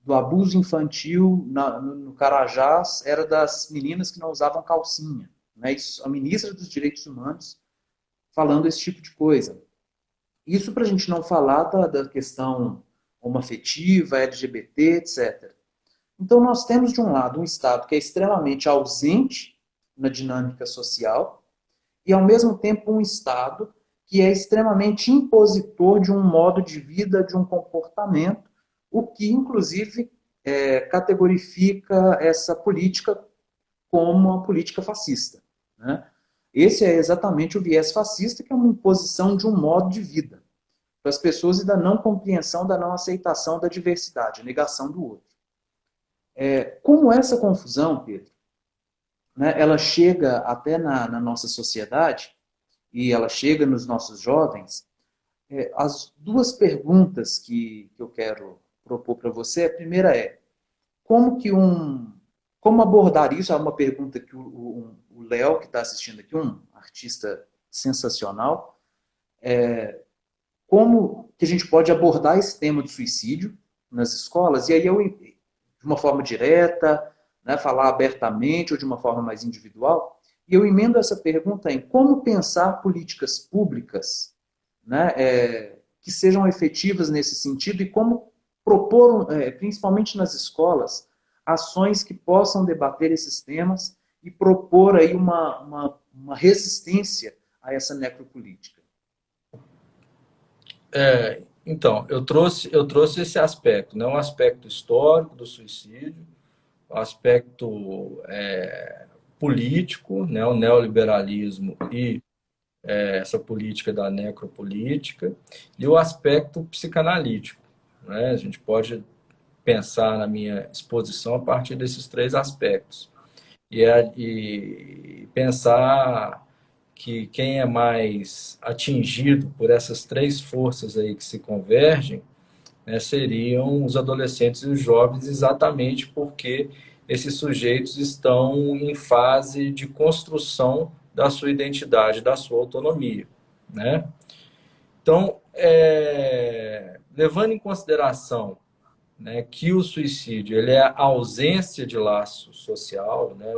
do abuso infantil no Carajás era das meninas que não usavam calcinha. Né? Isso, a ministra dos Direitos Humanos falando esse tipo de coisa. Isso para a gente não falar da questão homoafetiva, LGBT, etc. Então, nós temos, de um lado, um Estado que é extremamente ausente na dinâmica social e, ao mesmo tempo, um Estado que é extremamente impositor de um modo de vida, de um comportamento, o que, inclusive, categorifica essa política como uma política fascista. Né? Esse é exatamente o viés fascista, que é uma imposição de um modo de vida para as pessoas e da não compreensão, da não aceitação da diversidade, a negação do outro. Como essa confusão, Pedro, né, ela chega até na nossa sociedade e ela chega nos nossos jovens, as duas perguntas que eu quero propor para você, a primeira é, como abordar isso? É uma pergunta que o Léo, que está assistindo aqui, um artista sensacional, como que a gente pode abordar esse tema do suicídio nas escolas? E aí eu, de uma forma direta, né, falar abertamente ou de uma forma mais individual, e eu emendo essa pergunta em como pensar políticas públicas, né, que sejam efetivas nesse sentido e como propor, principalmente nas escolas, ações que possam debater esses temas e propor aí uma resistência a essa necropolítica. Então, eu trouxe esse aspecto, né? Um aspecto histórico do suicídio, um aspecto político, né? O neoliberalismo e essa política da necropolítica, e o aspecto psicanalítico. Né? A gente pode pensar na minha exposição a partir desses três aspectos. E pensar que quem é mais atingido por essas três forças aí que se convergem, né, seriam os adolescentes e os jovens, exatamente porque esses sujeitos estão em fase de construção da sua identidade, da sua autonomia. Né? Então, levando em consideração, né, que o suicídio ele é a ausência de laço social, né,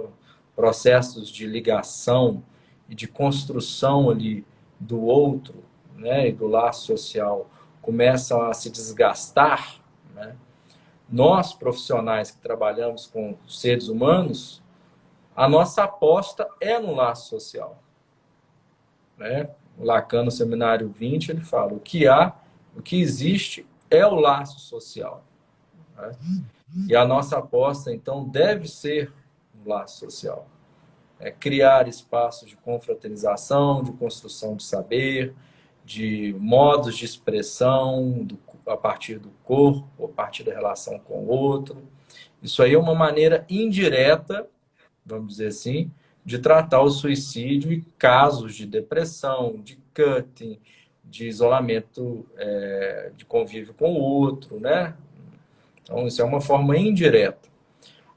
processos de ligação e de construção ali do outro, né, e do laço social começam a se desgastar, né? Nós, profissionais que trabalhamos com seres humanos, a nossa aposta é no laço social. Né? O Lacan, no Seminário 20, ele fala, o que existe é o laço social. Né? E a nossa aposta, então, deve ser um laço social. Criar espaços de confraternização, de construção de saber, de modos de expressão a partir do corpo, a partir da relação com o outro. Isso aí é uma maneira indireta, vamos dizer assim, de tratar o suicídio e casos de depressão, de cutting, de isolamento, de convívio com o outro, né? Então, isso é uma forma indireta.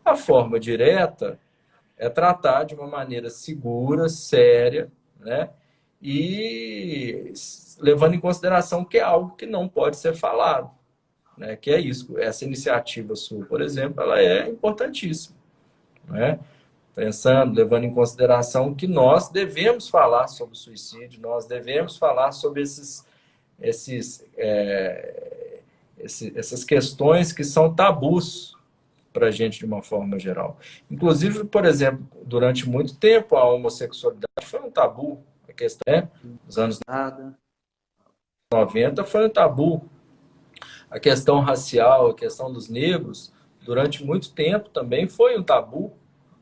A forma direta é tratar de uma maneira segura, séria, né? E levando em consideração que é algo que não pode ser falado, né? Que é isso. Essa iniciativa sua, por exemplo, ela é importantíssima, né? Pensando, levando em consideração que nós devemos falar sobre o suicídio, nós devemos falar sobre essas questões que são tabus para a gente de uma forma geral. Inclusive, por exemplo, durante muito tempo a homossexualidade foi um tabu. A questão nos anos 90 foi um tabu. A questão racial, a questão dos negros, durante muito tempo também foi um tabu.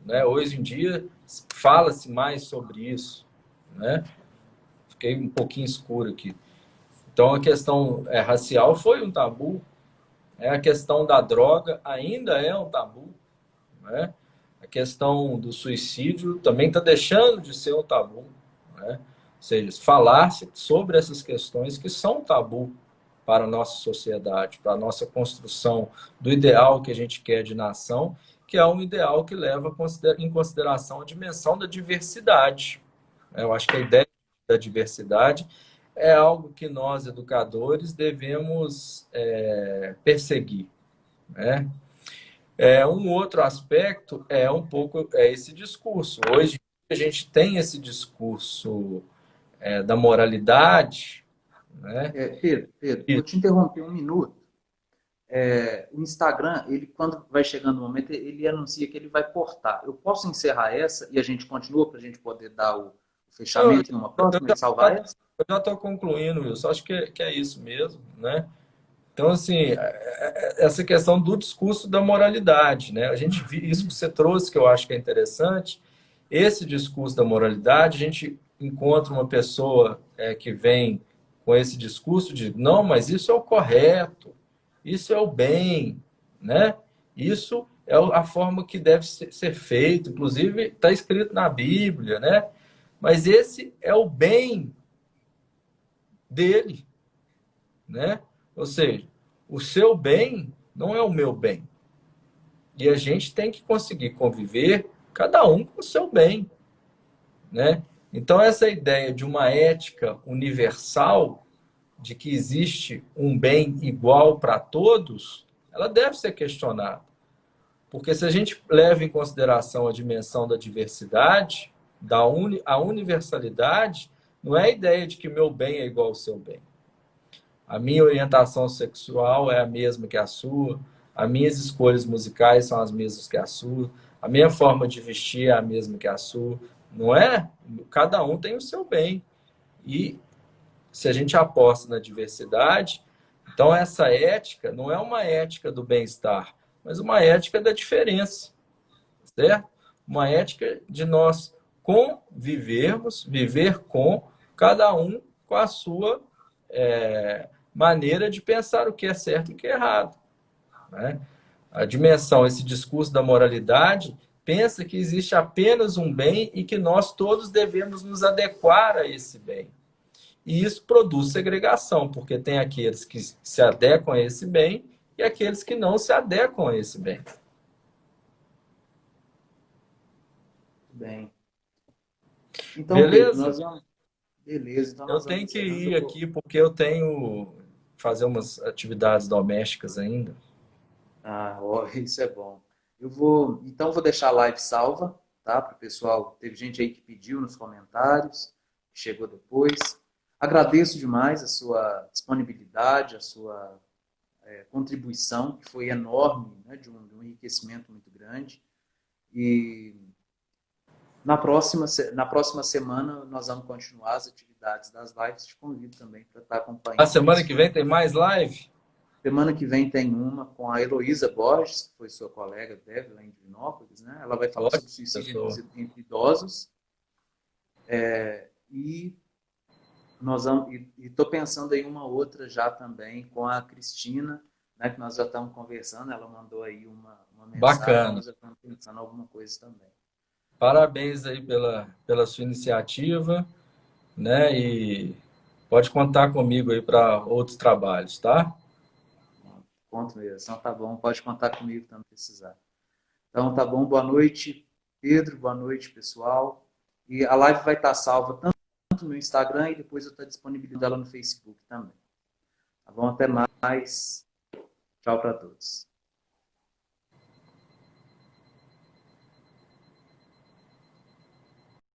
Né? Hoje em dia fala-se mais sobre isso. Né? Fiquei um pouquinho escuro aqui. Então a questão racial foi um tabu. A questão da droga ainda é um tabu. Né? A questão do suicídio também está deixando de ser um tabu. Né? Ou seja, falar sobre essas questões que são tabu. para a nossa sociedade, para a nossa construção do ideal que a gente quer de nação, que é um ideal que leva em consideração a dimensão da diversidade. Eu acho que a ideia da diversidade é algo que nós, educadores, devemos perseguir, né? Um outro aspecto é um pouco esse discurso. Hoje a gente tem esse discurso da moralidade, né? Pedro, vou te interromper um minuto. O Instagram, ele quando vai chegando o momento, ele anuncia que ele vai cortar. Eu posso encerrar essa e a gente continua para a gente poder dar o Eu, fechamento em uma próxima e já salvar essa? eu já estou concluindo, Wilson. Acho que é isso mesmo, né? Então, assim, essa questão do discurso da moralidade, né? A gente isso que você trouxe, que eu acho que é interessante, esse discurso da moralidade, a gente encontra uma pessoa que vem com esse discurso de não, mas isso é o correto, isso é o bem, né? Isso é a forma que deve ser feito, inclusive está escrito na Bíblia, né? Mas esse é o bem dele, né? Ou seja, o seu bem não é o meu bem. E a gente tem que conseguir conviver, cada um com o seu bem, né? Então, essa ideia de uma ética universal, de que existe um bem igual para todos, ela deve ser questionada. Porque se a gente leva em consideração a dimensão da diversidade, a universalidade, não é a ideia de que meu bem é igual ao seu bem. A minha orientação sexual é a mesma que a sua, as minhas escolhas musicais são as mesmas que a sua, a minha forma de vestir é a mesma que a sua, não é? Cada um tem o seu bem. E se a gente aposta na diversidade, então essa ética não é uma ética do bem-estar, mas uma ética da diferença, certo? Uma ética de nós convivermos, viver com cada um com a sua maneira de pensar o que é certo e o que é errado, né? A dimensão, esse discurso da moralidade, pensa que existe apenas um bem e que nós todos devemos nos adequar a esse bem. E isso produz segregação, porque tem aqueles que se adequam a esse bem e aqueles que não se adequam a esse bem. Bem. Então, Pedro, Beleza? nós vamos. Beleza, então Eu nós vamos tenho que encerrando. ir aqui porque eu tenho fazer umas atividades domésticas ainda. Ó, isso é bom. Então vou deixar a live salva, tá? Para o pessoal. Teve gente aí que pediu nos comentários, que chegou depois. Agradeço demais a sua disponibilidade, a sua contribuição, que foi enorme, né? De um enriquecimento muito grande. E na próxima semana nós vamos continuar as atividades das lives. Te convido também para estar A acompanhando semana isso. que vem tem mais live? Semana que vem tem uma com a Heloísa Borges, que foi sua colega, deve, lá em Divinópolis, né? Ela vai falar sobre Ótimo, suicídio pessoal. entre idosos. E nós vamos, estou pensando em uma outra já também com a Cristina, né? Que nós já estamos conversando. Ela mandou aí uma mensagem, Bacana. nós já estamos pensando em alguma coisa também. Parabéns aí pela sua iniciativa, né? E pode contar comigo aí para outros trabalhos, tá? Conto mesmo. Então tá bom, pode contar comigo quando precisar. Então tá bom, boa noite, Pedro, boa noite, pessoal. E a live vai estar salva tanto no Instagram e depois eu estou disponibilizando ela no Facebook também. Tá bom? Até mais. Tchau para todos.